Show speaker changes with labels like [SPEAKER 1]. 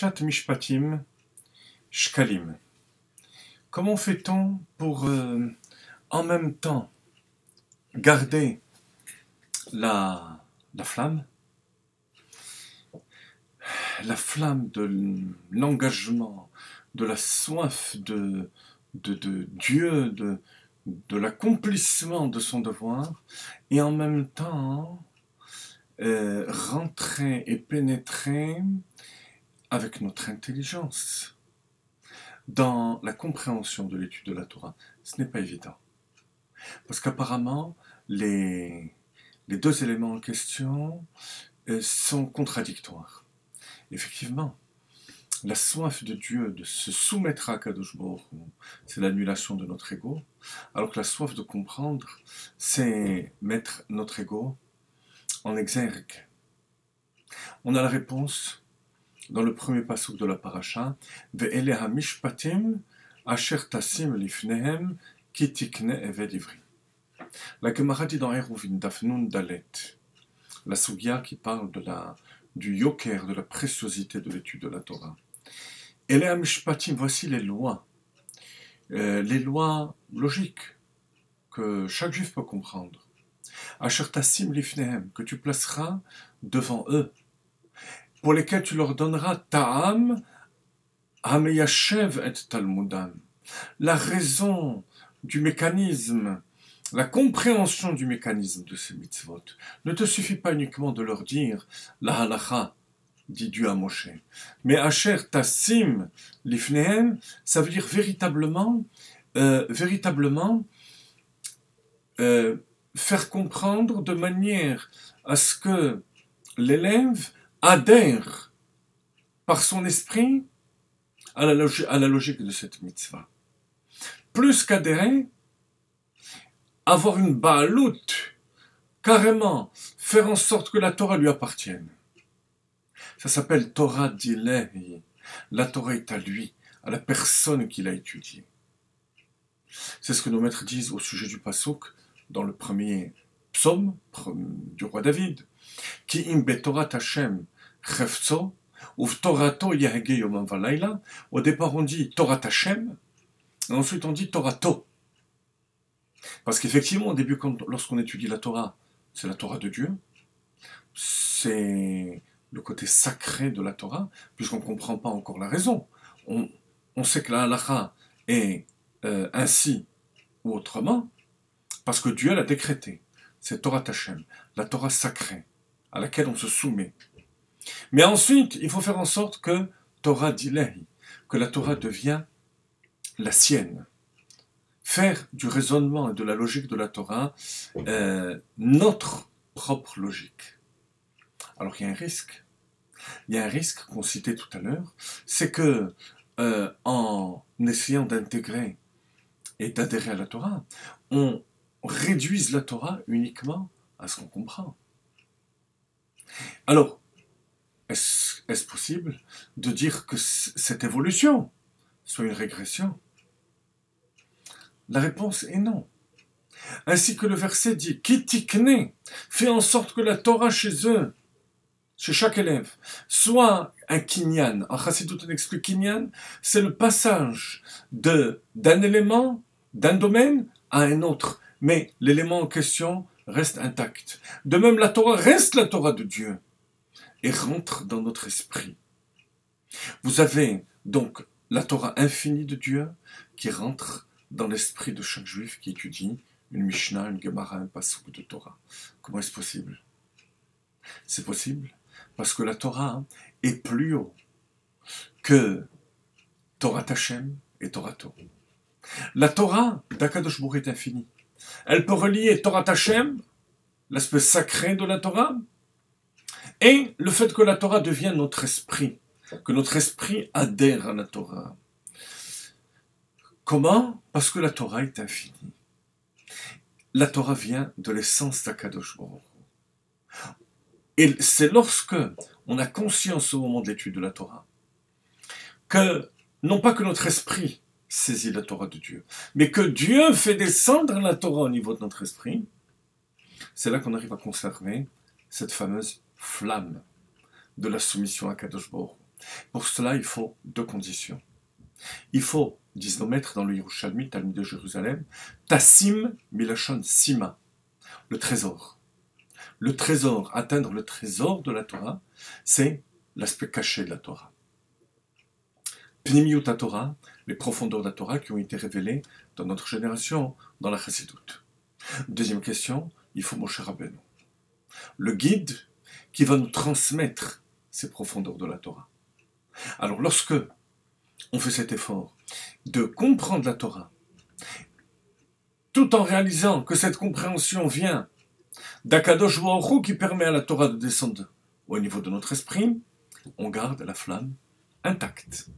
[SPEAKER 1] Parashat Mishpatim, Shkalim. Comment fait-on pour en même temps garder la flamme de l'engagement, de la soif de Dieu, de l'accomplissement de son devoir, et en même temps rentrer et pénétrer avec notre intelligence dans la compréhension de l'étude de la Torah. Ce n'est pas évident. Parce qu'apparemment, les deux éléments en question sont contradictoires. Effectivement, la soif de Dieu de se soumettre à Kadosh Baruch Hu, c'est l'annulation de notre ego, alors que la soif de comprendre, c'est mettre notre ego en exergue. On a la réponse dans le premier pasuk de la paracha, Ve'ele hamishpatim asher tasim lifnehem ki tikne eved ivri. La Gemara dit dans Eruvin Daf Nun Dalet, la Sugia qui parle du yoker, de la préciosité de l'étude de la Torah. Ele hamishpatim, voici les lois logiques que chaque juif peut comprendre. Asher tasim lifnehem, que tu placeras devant eux, pour lesquels tu leur donneras ta'am hameyashev et talmudam. La raison du mécanisme, la compréhension du mécanisme de ces mitzvot. Ne te suffit pas uniquement de leur dire la halacha, dit Dieu à Moshe. Mais asher tasim lifnehem, ça veut dire véritablement faire comprendre de manière à ce que l'élève adhère par son esprit à la logique de cette mitzvah. Plus qu'adhérer, avoir une baalout, carrément, faire en sorte que la Torah lui appartienne. Ça s'appelle Torah d'Ilehi. La Torah est à lui, à la personne qui l'a étudiée. C'est ce que nos maîtres disent au sujet du pasuk dans le premier psaume du roi David. Ki im betorat Hashem chefzo, uv torato yahege yomam valayla. Au départ on dit Torah Hashem, et ensuite on dit Torato. Parce qu'effectivement, au début, lorsqu'on étudie la Torah, c'est la Torah de Dieu, c'est le côté sacré de la Torah, puisqu'on ne comprend pas encore la raison. On sait que la halakha est ainsi ou autrement, parce que Dieu l'a décrété. C'est Torah Hashem, la Torah sacrée, à laquelle on se soumet. Mais ensuite, il faut faire en sorte que Torah d'Ilahi, que la Torah devienne la sienne. Faire du raisonnement et de la logique de la Torah notre propre logique. Alors il y a un risque. Il y a un risque qu'on citait tout à l'heure, c'est que en essayant d'intégrer et d'adhérer à la Torah, on réduise la Torah uniquement à ce qu'on comprend. Alors, est-ce possible de dire que cette évolution soit une régression ? La réponse est non. Ainsi que le verset dit, Kitikne, fait en sorte que la Torah chez eux, chez chaque élève, soit un kinyan. En Chassidut, on explique kinyan, c'est le passage d'un élément, d'un domaine à un autre. Mais l'élément en question reste intact. De même, la Torah reste la Torah de Dieu et rentre dans notre esprit. Vous avez donc la Torah infinie de Dieu qui rentre dans l'esprit de chaque juif qui étudie une Mishnah, une Gemara, un pasuk de Torah. Comment est-ce possible ? C'est possible parce que la Torah est plus haut que Torah Hashem et Torah Torah. La Torah d'Akadosh Baruch Hu est infinie. Elle peut relier Torah Hashem, l'aspect sacré de la Torah, et le fait que la Torah devienne notre esprit, que notre esprit adhère à la Torah. Comment ? Parce que la Torah est infinie. La Torah vient de l'essence d'Akadosh Baruch Hu. Et c'est lorsque on a conscience au moment de l'étude de la Torah que, non pas que notre esprit saisit la Torah de Dieu, mais que Dieu fait descendre la Torah au niveau de notre esprit, c'est là qu'on arrive à conserver cette fameuse flamme de la soumission à Kadosh Baruch Hu. Pour cela, il faut deux conditions. Il faut, disent nos maîtres dans le Yerushalmi, Talmud de Jérusalem, Tassim Milachon Sima, le trésor. Le trésor, atteindre le trésor de la Torah, c'est l'aspect caché de la Torah. Pnimiut Torah, les profondeurs de la Torah qui ont été révélées dans notre génération, dans la Chassidoute. Deuxième question, il faut Moshe Rabbeinu, le guide qui va nous transmettre ces profondeurs de la Torah. Alors lorsque on fait cet effort de comprendre la Torah, tout en réalisant que cette compréhension vient d'Akadosh Baruch Hu qui permet à la Torah de descendre au niveau de notre esprit, on garde la flamme intacte.